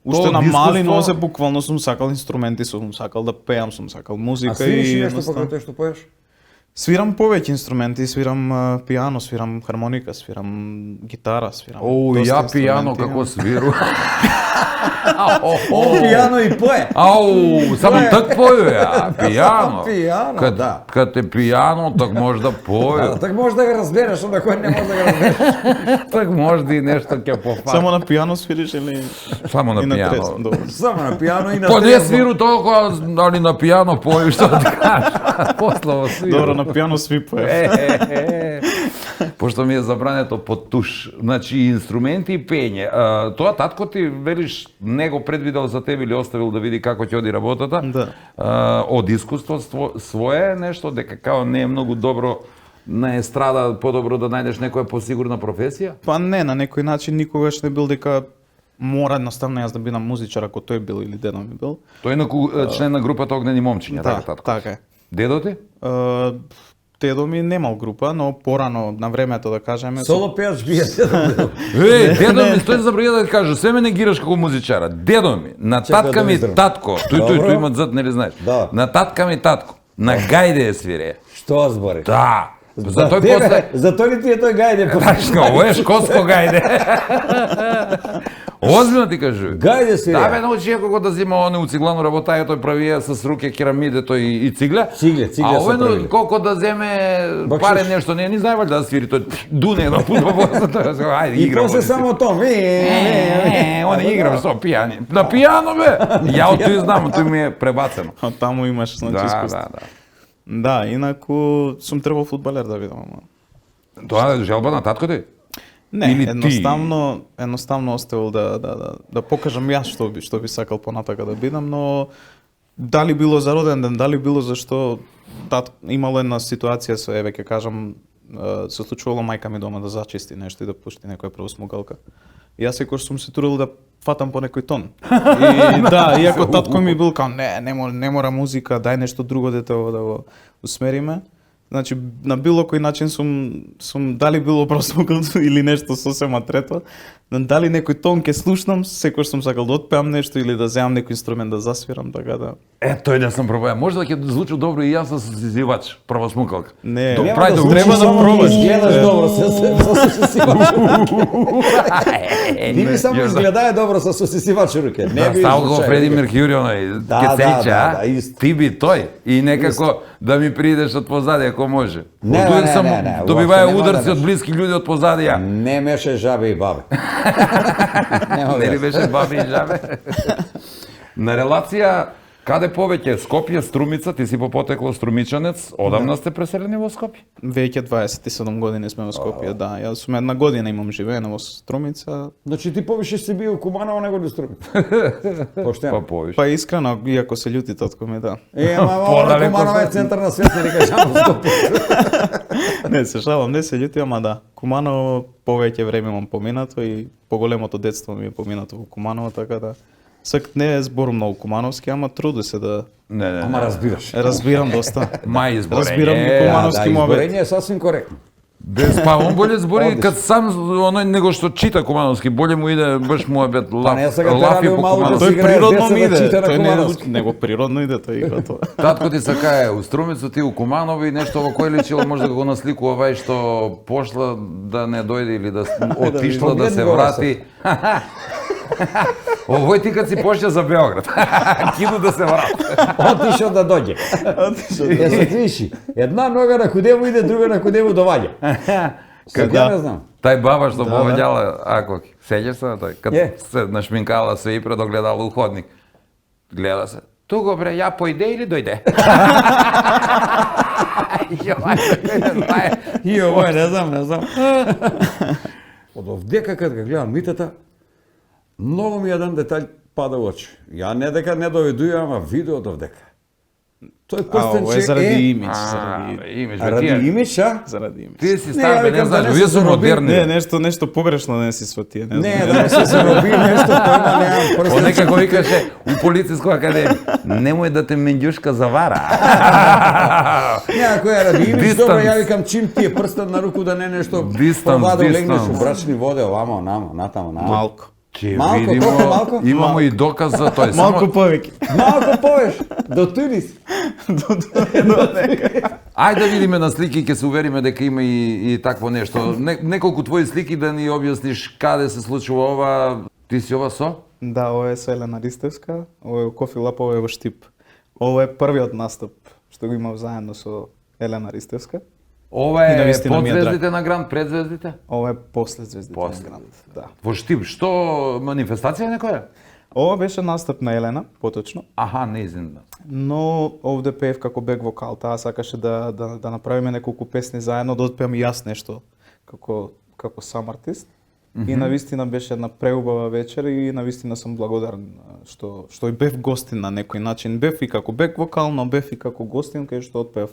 Уште То на од мали искуство- нозе буквално сум сакал инструменти, сум сакал да пеам, сум сакал музика А свириш и нешто едноставно- па тоа што поеш? Свирам повеќе инструменти, свирам пијано, свирам хармоника, свирам гитара, свирам. доста ја пијано инструменти како имам. свиру. Он пијано и пое. Ау, само так поју ја, пијано. Пијано, да. Кад е пијано, так може да поју. Так може да го разбереш, онда кој не може да го разбереш. Так може да и нешто ќе пофати. Само на пијано свириш или Само на и на трес? пијано. Добро. Само на пијано и на Па не трезво. свиру толкова, али на пијано поју, што да кажеш. После во свиру. Добро, на пијано сви поев. Пошто ми е забрането под туш. Значи, инструменти и пење. Тоа татко ти, велиш, не го предвидел за тебе или оставил да види како ќе оди работата? Да. Од искуство свое нешто, дека као не е многу добро на естрада, подобро да најдеш некоја посигурна професија? Па не, на некој начин никогаш не бил дека мора едноставно јас да бидам музичар ако тој бил или дедо ми бил. Тој инаку член на групата Огнени момчиња, така татко? така е. Дедо ти? Дедо ми немал група, но порано на времето да кажеме. Соло пееш бие. Дедо ми, стој забрија да ти кажа, се ме негираш како музичара. Дедо ми, на Чекай татка да ми издрам. татко, тој Добро. имат зад, нели знаеш? Да. На татка ми татко, на гајде е свире. Што збори? Да. За тој тебе, после... за тој ли ти е тој гајде? Тачно, ово е шкотско гајде. Озбилно ти кажу. Гајде свире. Да, бе, научи како да зима оне у циглану работаја, тој правија с руке керамидето и цигля. Цигля А се овој правиле. колко да земе Бакшиш. паре нешто, не знае валјда да свири, тој дуне едно пут во босата, ајде И игра. после само тоа. Он играм со пијани. На пијано бе. Ја од тој знам, тој ми е пребацено. А таму имаш значи Да, искуство. да, да. Да, инаку сум требал фудбалер да бидам, ама. Тоа е желба на татко ти? Не, Или ти? едноставно оставил да покажам јас што би сакал понатака да бидам, но дали било за роден ден, дали било зашто имало една ситуација со, еве ќе кажам, се случувало мајка ми дома да зачисти нешто и да пушти некоја правосмукалка. И јас секогаш сум се турил да фатам по некој тон. И да, иако татко ми бил као не мора музика, дај нешто друго дете да го усмериме. Значи, на било кој начин сум дали било просмукалство или нешто сосема трето, дали некој тон ке слушнам, секојаш сум сакал да отпеам нешто или да земам некој инструмент да засвирам, така да. Тој не сум пробаја. Може да ќе звучи добро и јас со сизивач, правосмукалка. Не, До- нема прај да треба да пробаш. Изгледаш добро со сосисивач. Ти ми само Јас да. изгледај добро со сосисивач руке. Не би Стал го случај. Фреди Меркјури, оној, Да, ке се да, ича, да, ист. ти би тој. И некако да ми придеш од позади, ако може. Не, Од тука не, сам не, не, добиваја уопште нема ударци да од блиски луѓе од позади ја. Не меше жабе и бабе. Нема Нели вeze. беше баби и жабе? На релација, каде повеќе? Скопје, Струмица, ти си по потекло струмичанец, одамна сте преселени во Скопје? Веќе 27 години сме во Скопје, да. Јас сум една година имам живеење во Струмица. Значи ти повише си бил Куманово него ли Струми? Па Поштено. повиш. Па искрено, иако се љути татко ми, да. Ама Подалеку Куманово е сме. центар на свет, не ли кажам Скопје. Не, се шалам, не се љути, ама да. Куманово повеќе време имам поминато и поголемото детство ми е поминато во Куманово, така да. Не зборум многу кумановски, ама труди се да Не, Ама разбираш. разбирам доста. Мај изборење. Разбирам и Да, кумановски муабет. изборење е сасвим коректно. Без па он боле збори кад сам оној него што чита кумановски, боле му иде баш муабет не, сега те лафи радио по малку кумановски. да Тој си играе природно деца ми да иде, чита на тој кумановски. него природно иде тој игра тоа. Татко ти сакае у Струмицу, ти у Куманово и нешто во кој личило може да го насликува вај што пошла да не дојде или да отишла да се Погледни го, врати. Овој ти кад си почне за Београд. Киду да се врати. Отишо да доđe. Ја се виши. Една нога на куде му иде, друга на куде му доваѓа. Сега Да. не знам. Тај баба што повеѓала, ако сеќаш се на тој, кад Е. се нашминкала се и предогледала у ходник. Гледа се. Туго бре, ја појде или дојде? И овој, не знам. Од овдека кад го гледам митата, многу ми еден детаљ пада во очи. Ја не дека не доведувам, ама видео од овдека. Тој А прстенче ова е заради имидж, заради Имаш, бе, ради тие. имидж, а? заради имидж. Ти си Не, стар, ја бе, не викам да знаеш, не вие се су зароби. модерни. Не, бе. нешто погрешно не си сватија, не Не, знам. да не се зароби нешто, којма немам Он прстенче. некако викаше у полициска академија, немој да те менѓушка завара. Некој е ради имидж, Дистанс. добро, ја викам чим ти е прстен на руку да не нешто Дистанс, провадил, легнеш дистанс. у брачни воде, овамо, намо, натамо, намо. Малку. Ќе Малку, видимо, колку малку? имамо и доказ за тој. Малку Само, повеќе. Малко повеш, до Тунис. ајде да видиме на слики, ќе се увериме дека има и такво нешто. Неколку твои слики да ни објасниш каде се случува ова. Ти си ова со? Да, ова е со Елена Ристевска, ова е у Кофи Лап, ова е во Штип. Ова е првиот настап што го имав заедно со Елена Ристевска. Ова И е навистина под ми е драг. звездите на Гранд, пред звездите? Ова е после Звездите После. на Гранд. Да. Во Штип, што манифестација некоја? Ова беше настап на Елена, поточно. Аха, неизин. Но овде пеев како бек вокал, таа сакаше да направиме неколку песни заедно, да отпеам и јас нешто како сам артист. И навистина беше една преубава вечер и навистина сум благодарен што и бев гостин на некој начин. Бев и како бек вокал, но бев и како гостин кај што отпеав.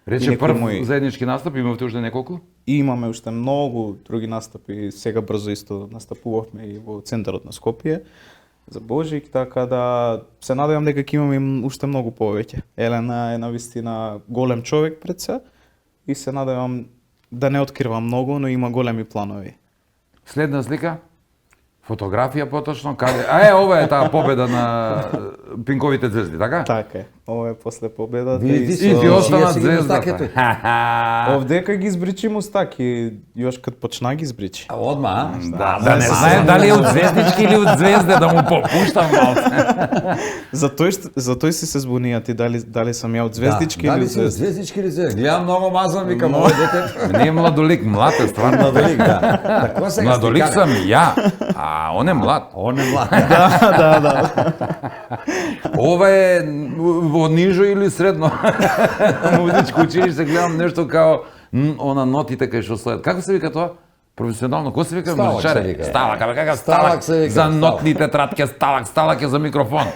Рече некои прв мои- заеднички настап, имавте уште неколку? И имаме уште многу други настапи, сега брзо исто настапувавме и во центарот на Скопје за Божик, така да се надевам дека ќе имаме уште многу повеќе. Елена е навистина голем човек пред се и се надевам да не открива многу, но има големи планови. Следна слика? Фотографија поточно, каде? Ова е таа победа на Пинковите звезди, така? Така е. Ова е после победата Види И си, ти останат чија си ги мустакето? звездата. Овдека ги избричи мустаки, још кад почна ги избричи. А одма, а? Да не знаем дали е од звездички или од звезде, да му попуштам малце. Затој си се збунија ти дали сам ја од звездички или Дали од си од звезди. звездички или звезди? Гледам многу мазан, викам, овој дете. Не е младолик, млад е стварно. Младолик, да. Тако сега Младолик стикара. сам и ја, а он е млад. Он е млад. Ова е во нижо или средно музичко училиште, гледам нешто као она нотите кај што стојат. Како се вика тоа? Професионално, кој се вика Сталак музичаре? се вика. Сталак, абе кака Сталак сталак се вика, за сталак. нотни тетратки, сталак е за микрофон.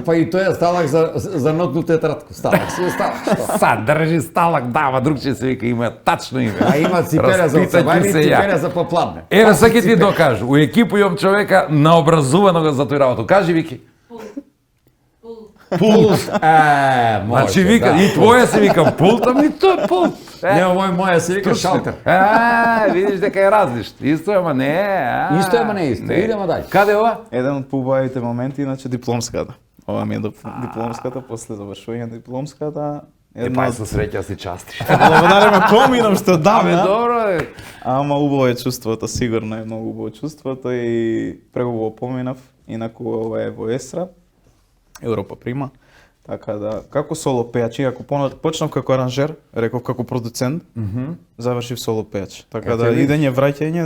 Па и тој е сталак за нотну тетрадку. Сталак си е сталак. Што? Сад држи сталак, дава, другче се вика, има тачно име. А има ципера за Распитаќу оцевање и се ја. ципера за попладне. Еве сега ќе ти докажу, у екипу имам човека наобразуваного за тој работу. Кажи Вики. Пулс. Може. Значи вика, да, и твоја се вика пулт, ами тоа е пулт. Не, овој моја се вика шалтер. Видиш дека е различно. Исто е, ама не е. Исто е, ама не е исто. Идемо дај. Каде е ова? Еден од поубавите моменти, иначе дипломската. Ова ми е дипломската, после завршување на дипломската. Па со среќа си частиш. Благодариме поминам што Абе, дам, добро е. Ама убаво е чувството, сигурно е многу убаво чувството и преубаво поминав. Инаку ова е во Естра, Европа прима. Така да, како соло пејач, иако почнав како аранжер, реков како продуцент, завршив соло пејач. Така да, идење, враќање,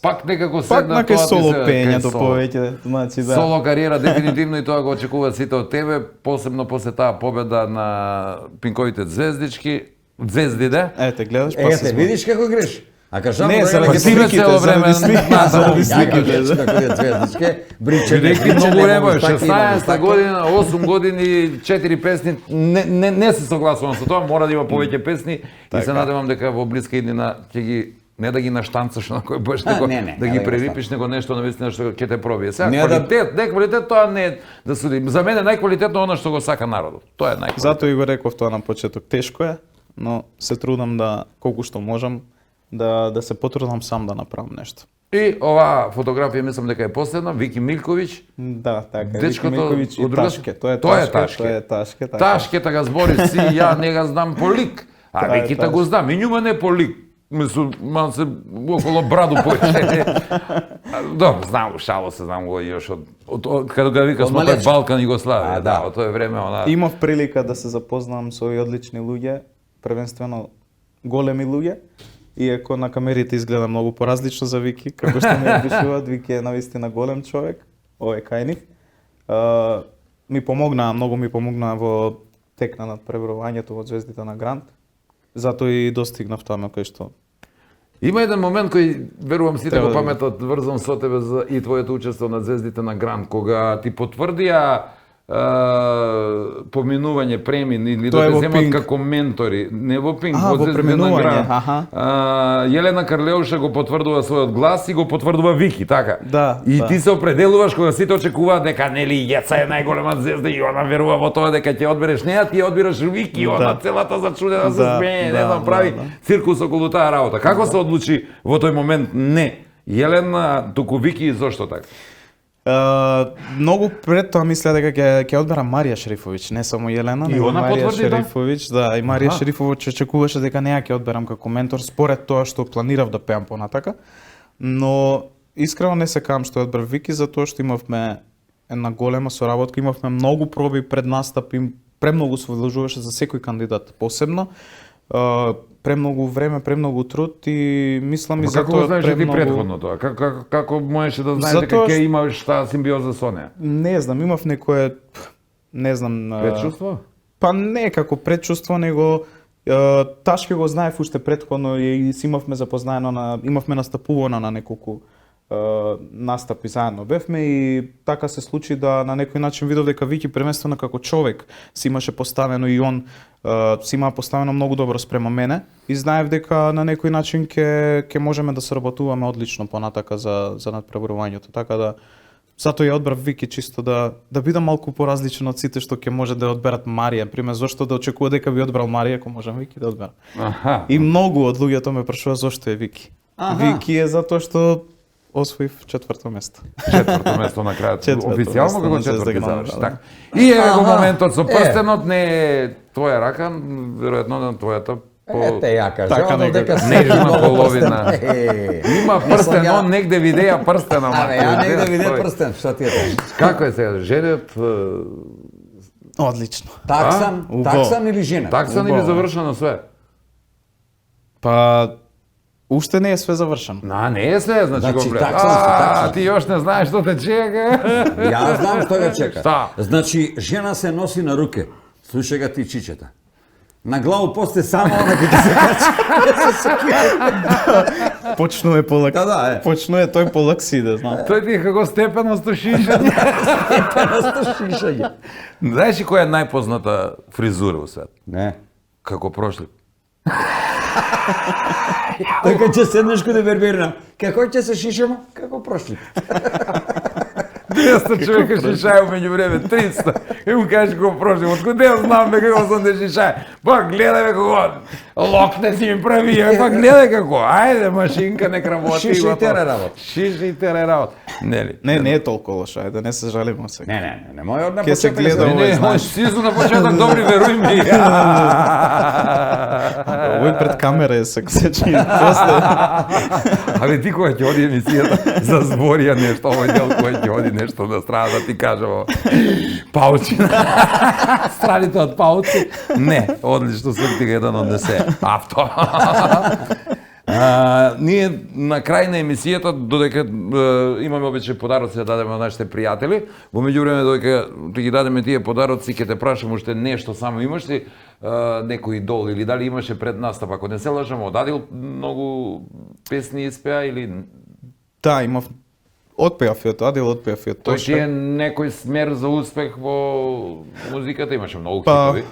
Пак некако пак седна на кај тоа ти соло се- пење кај до соло. повеќе, значи да. Соло кариера дефинитивно и тоа го очекуваат сите од тебе, посебно после таа победа на Пинковите звездички, звезди, да? Ете, гледаш, па се Ете, видиш како греш. А кажам Не, број, заради Па ти бе цело време заради на- заради Ја ги сликите. греш како е звездичке, бричење, Бидејќи многу време, мустаки, 16 мустаки. година, 8 години, 4 песни, не се согласувам со тоа, мора да има повеќе песни и се надевам дека во блиска иднина ќе ги не да ги наштанцаш на кој баш, него не, да не ги да ги прерипиш, него нешто навистина што ќе те пробие. Сега Не да- квалитет, не квалитет, тоа не е да судим. За мене најквалитетно е она што го сака народот. Тоа е најквалитетно. Затоа и го реков тоа на почеток. Тешко е, но се трудам да колку што можам да се потрудам сам да направам нешто. И оваа фотографија мислам дека е последна, Вики Милковиќ. Да, така. Дечкото Вики Милковиќ и од друга- Ташке. Тоа е Тоа е Ташке. Ташке. Тоа е Ташке. така. Ташкета ga збори си, ја не ga знам по лик. А Тоа е Викита Ташке. го знам, и њума не по лик. Мислам, ман се около браду појше. Добро, знам, шало се знам го још од каде ga вика смо тој Балкан Југославија, да, од тоа време она. Имав прилика да се запознам со овие одлични луѓе, првенствено големи луѓе, иако на камерите изгледа многу поразлично за Вики, како што ми опишуваат, Вики е навистина голем човек, овој кај нив. Многу ми помогна во текна над пребројањето во Звездите на Грант. Затоа и достигнав таму кај што. Има еден момент кој верувам сите Треба го да паметат врзан со тебе за и твоето учество на Звездите на Грант, кога ти потврдија поминување премин или Тоа да е те во земат Пинк. како ментори, не во Пинк, Аха, во во Звездите на преминување, Грант. аха. Јелена Карлеуша го потврдува својот глас и го потврдува Вики, така? Да, И да. ти се определуваш кога сите очекуваат дека нели Јеца е најголема звезда и она верува во тоа дека ќе одбереш неа, ти одбираш Вики, она целата зачудена се Да, смее, не да, знам, да, прави да. циркус околу таа работа. Како се одлучи во тој момент не Јелена, туку Вики и зошто така? Многу пред тоа мисля дека ќе одберам Марија Шерифовиќ, не само Јелена, И него она Марија потврди, да? Шерифовиќ, да, и Марија Шерифовиќ очекуваше дека неа ќе одберам како ментор според тоа што планирав да пеам понатака. Но искрено не се кам што одбрав Вики затоа што имавме една голема соработка, имавме многу проби пред настап и премногу се вложуваше за секој кандидат посебно. Премногу време, премногу труд и мислам и Ама како затоа го знаеш ти премногу- претходно тоа? Како можеше да знаеш дека Затоа ќе што- имаш таа симбиоза со неа? Не знам, имав некое, не знам... Предчувство? Па не како предчувство, него Ташке го знаев уште претходно и си имавме запознаено имавме настапувано на неколку настапи заедно бевме и така се случи да на некој начин видов дека Вики првенствено како човек си имаше поставено и он си има поставено многу добро спрема мене и знаев дека на некој начин ќе можеме да соработуваме одлично понатака за надпребројањето, така да затоа ја одбрав Вики чисто да бидам малку поразличен од сите што ќе може да одберат Марија, пример зошто да очекува дека би одбрал Марија ако можам Вики да одберам. Аха. И многу од луѓето ме прашува зошто е Вики. Вики е затоа што освоив 4-то место. Четврто место на крајот. Четврто Официјално место како на четврти Звездите заврши. да. Така. И еве го моментот со прстенот, не е твоја рака, веројатно на твојата Ете, ја кажа, Така оно дека некако. се Нежна много половина. прстен. Има прстен, ја- он негде видеа прстена. Абе, ја негде виде прстен, што ти е тоа? Како е сега? Женет, Одлично. Таксан, Убаво. таксан или жена? таксан или завршено све? Па уште не е све завршено. Не е све, значи Значи, го гледа. таксан си, таксан. Ти још не знаеш што те чека. Ја знам што го чека. Šta? Значи, жена се носи на руке. Слушај га ти чичета. На главу после само она ќе ти се качи. Почнува полак. Да, е. Почнува тој полак си иде, знам. Тој ти е како степеност шиша. Просто шишање. Знаеш ли која е најпозната фризура у свет? Не. Како прошли? Така ќе седнеш каде берберина. Како ќе се шишаме? Како прошли? 200 човека шишају меѓу време, 300. И му кажеш како прошли, откуде ја знам бе како сам да шишај? Па гледај бе како локне си ми прави, па гледај како, ајде машинка нек работи. Шиша и готово. тере работа. Шиша и тере работа. Нели? Не е толку лошо, ајде не се жалиме сега. Не, мој од на Ке се почеток гледа се- овој, Не, знаеш. сизу на почеток добри, веруј ми. Овој пред камера е се чини после. Абе ти кога ќе оди емисијата за зборија нешто, овој дел кој ќе оди нешто да страда да ти кажево. Пауци. Страните од пауци. Не, одлично сврти ga еден од десе. Авто. Ние на крај на емисијата, додека имаме обичај подароци да дадеме на нашите пријатели, во меѓувреме додека ти ги дадеме тие подароци, ќе те прашам уште нешто само имаш ли некој идол или дали имаше пред настап, ако не се лажам, одадил многу песни испеа или Да, имав отпеав и од Адил, отпеав и од тој ти Тоше. е некој смер за успех во музиката, имаше многу Па, хитови.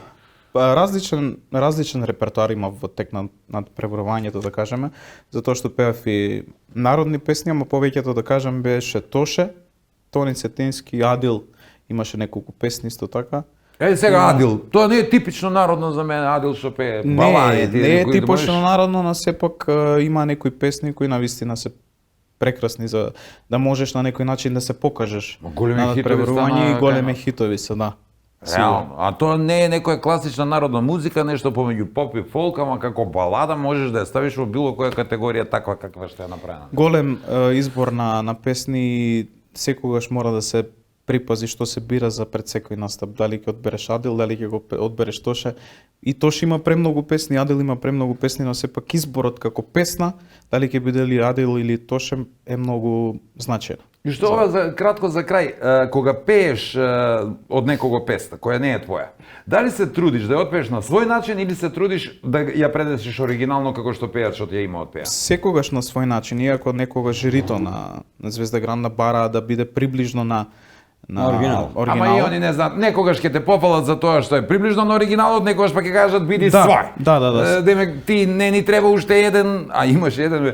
различен репертоар имав во тек над пребројањето, да кажеме, затоа што пеав и народни песни, ама повеќето, да кажем, беше Тоше, Тони Цетински, Адил, имаше неколку песни исто така. Сега Адил, тоа не е типично народно за мене, Адил што пее балади. Не е типично народно, но сепак има некои песни кои навистина се прекрасни за да можеш на некој начин да се покажеш. Големи на хитови надпреварување стана, и големи кај- хитови се, да. Реално. А тоа не е некоја класична народна музика, нешто помеѓу поп и фолк, ама како балада можеш да ја ставиш во било која категорија таква каква што е направена. Голем избор на песни, секогаш мора да се припази што се бира за пред секој настап, дали ќе одбереш Адил, дали ќе го одбереш Тоше. И Тоше има премногу песни, Адил има премногу песни, но сепак изборот како песна, дали ќе биде ли Адил или Тоше е многу значаен. И што ова за кратко за крај, кога пееш од некого песна која не е твоја, дали се трудиш да ја отпееш на свој начин или се трудиш да ја пренесеш оригинално како што пеат што ти ја има одпеа? Секогаш на свој начин, иако некогаш жирито на Звезда Гранда бара да биде приближно на оригинал. Ама и они не знаат, некогаш ќе те попалат за тоа што е приближно на оригиналот, некогаш па ќе кажат биди Да, свој. да. Демек ти не ни треба уште еден, а имаш еден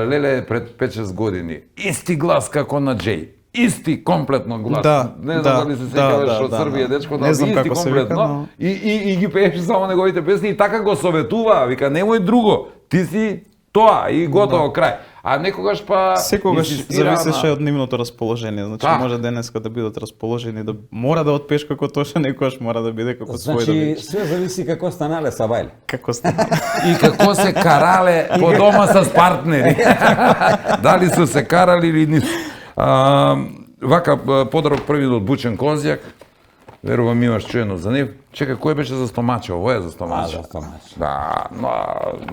леле пред 5-6 години. Исти глас како на Джей. Исти комплетно глас. Да, не знам да, дали се да, сеќаваш да, од да, Србија да. дечко, Не да знам исти како се вика, комплетно. но- И ги пееше само неговите песни и така го советува, вика немој друго. Ти си тоа и готово крај. А некогаш па Секогаш инсистира зависеше на- од нивното расположение. Значи Да. може денеска да бидат расположени да мора да отпееш како Тоше, некогаш мора да биде како свој да Значи, бидеш. све зависи како станале сабајле. Како стана. И како се карале по дома с партнери. Дали су се карали или нису. Вака подарок први од Бучен Козјак. Верувам имаш чуено за нив. Чека, кој беше за стомаче? Ово е за стомаче. за стомаче. Да, но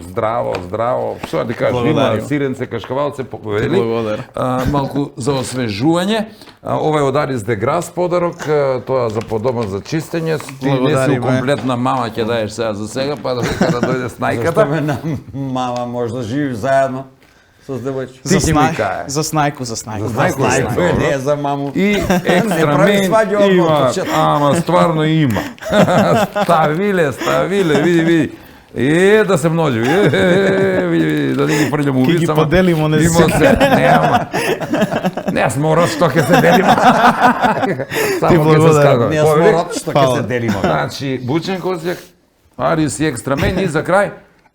здраво, здраво. Што да ти кажеш, има Благодарим. сиренце, кашкавалце, повели. Благодарам. Малку за освежување. Ова е од Арис де Грас подарок, тоа за подома за чистење. Ти не си Благодариме. комплетна мама ќе даеш за сега, па да дојде Зашто снајката. ме на мама може да живи заедно со девојче. Ти ќе ми кажеш. За снајку, за снајку. Снајку. Не е за маму. И екстра прави мен сваѓа одмah има, од почеток. ама стварно има. Ставиле, види. Да се множи. Види, да не ги прљам у Ке ги вицама. поделимо, не Има се. се, нема. Не сморот што ќе се делимо. Само ќе се благодарам. скагаме. Не Повели? сморот што ќе се делиме. Значи, Бучен Козјак, Арис и екстра мен и за крај,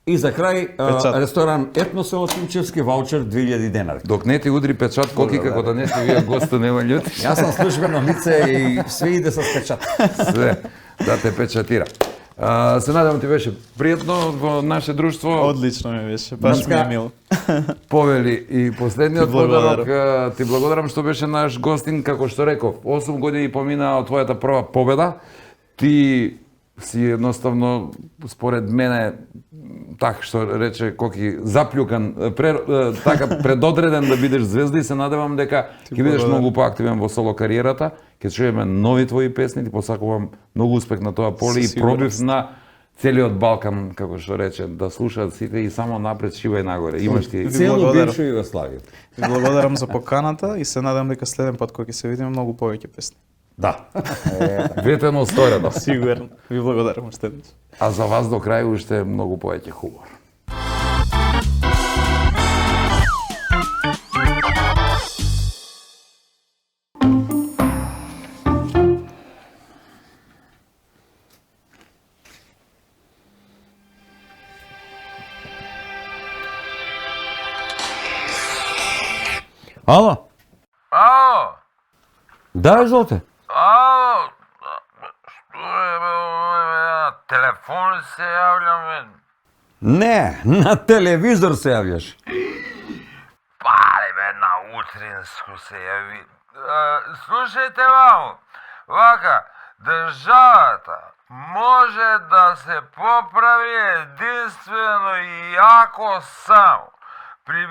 И за крај, Печат. ресторан Етносело Симчевски ваучер 2000 денари. док не ти удри печат коки како да не си вие госту нема љути. Јас сум службено лице и све иде со печат. Све, да те печатира. Се надевам ти беше пријатно во наше друштво. Одлично ми беше, баш ми е мило. Повели и последниот Ти благодарам. подарок, ти благодарам што беше наш гостин, како што реков, 8 години помина од твојата прва победа. Ти си едноставно, според мене, така што рече Коки, заплюкан, така предодреден да бидеш звезда и се надевам дека ќе бидеш благодарам. многу поактивен во соло кариерата, ќе чуеме нови твои песни, ти посакувам многу успех на тоа поле и Сигурен пробив сум. на целиот Балкан, како што рече, да слушаат сите и само напред шивај нагоре. Имаш ти Цело благодарам. бивша Југославија. Ви благодарам за поканата и се надам дека следен пат кога ќе се видиме многу повеќе песни. Да. ветено сторено. Сигурно. Ви благодарам уште еднаш. А за вас до крај уште многу повеќе хубаво. Ало? Ало, Да, Золте. ало, што е, бе, телефон се јавljam, бе. Не, на телевизор се јавјаш. Пале, бе, на утринску се јави. Слушајте вамо, вака, државата може да се поправи единствено и ако само при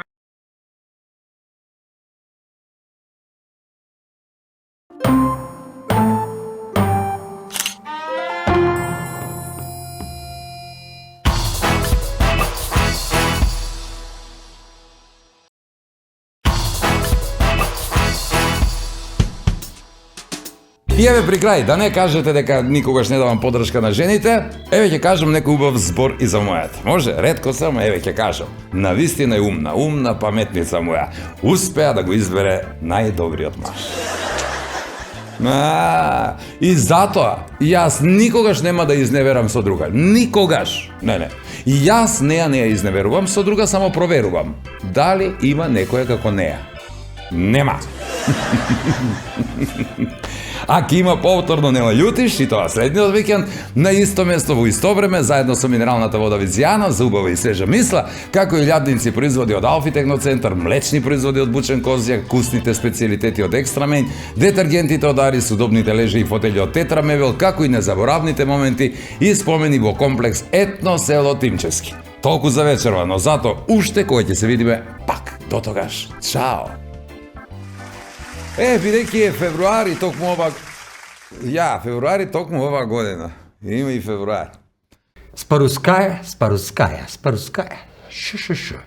И еве при крај, да не кажете дека никогаш не давам подршка на жените, еве ќе кажам некој убав збор и за мојата. Може, ретко сам, еве ќе кажам. Навистина е умна паметница моја. Успеа да го избере најдобриот маж. И затоа, јас никогаш нема да изневерам со друга. Никогаш. Не. И јас неа не ја изневерувам, со друга само проверувам. Дали има некоја како неа? Нема. Ако има повторно, нема љутиш, и тоа следниот викенд, на исто место во исто време, заедно со минералната вода Визијана, за убава и свежа мисла, како и лјадници производи од Алфи Техноцентар, млечни производи од Бучен козјак, вкусните специјалитети од Екстрамень, детергентите од Арис, удобните лежи и фотели од Тетра Мебел, како и незаборавните моменти и спомени во комплекс Етно село Тимчевски. Толку за вечерва, но зато уште кој ќе се видиме пак. До тогаш, чао! Бидејќи е февруари токму ова... февруари токму ова година. Има и февруари. Спарускаја. Ш.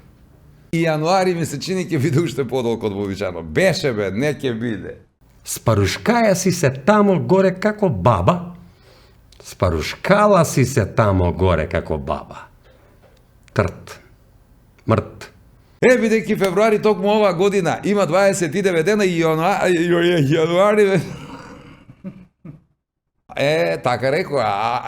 И јануари ми се чини ќе биде уште подолго од вообичаено. Беше бе, не ќе биде. Спарушкаја си се тамо горе како баба. Спарушкала си се тамо горе како баба. Трт. Мрт. Бидејќи февруари токму ова година има 29 дена и јануари... Така рекоа,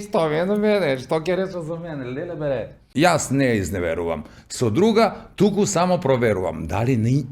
што мене, што ќе рече за мене, леле бере. Јас не изневерувам. Со друга, туку само проверувам. Дали не...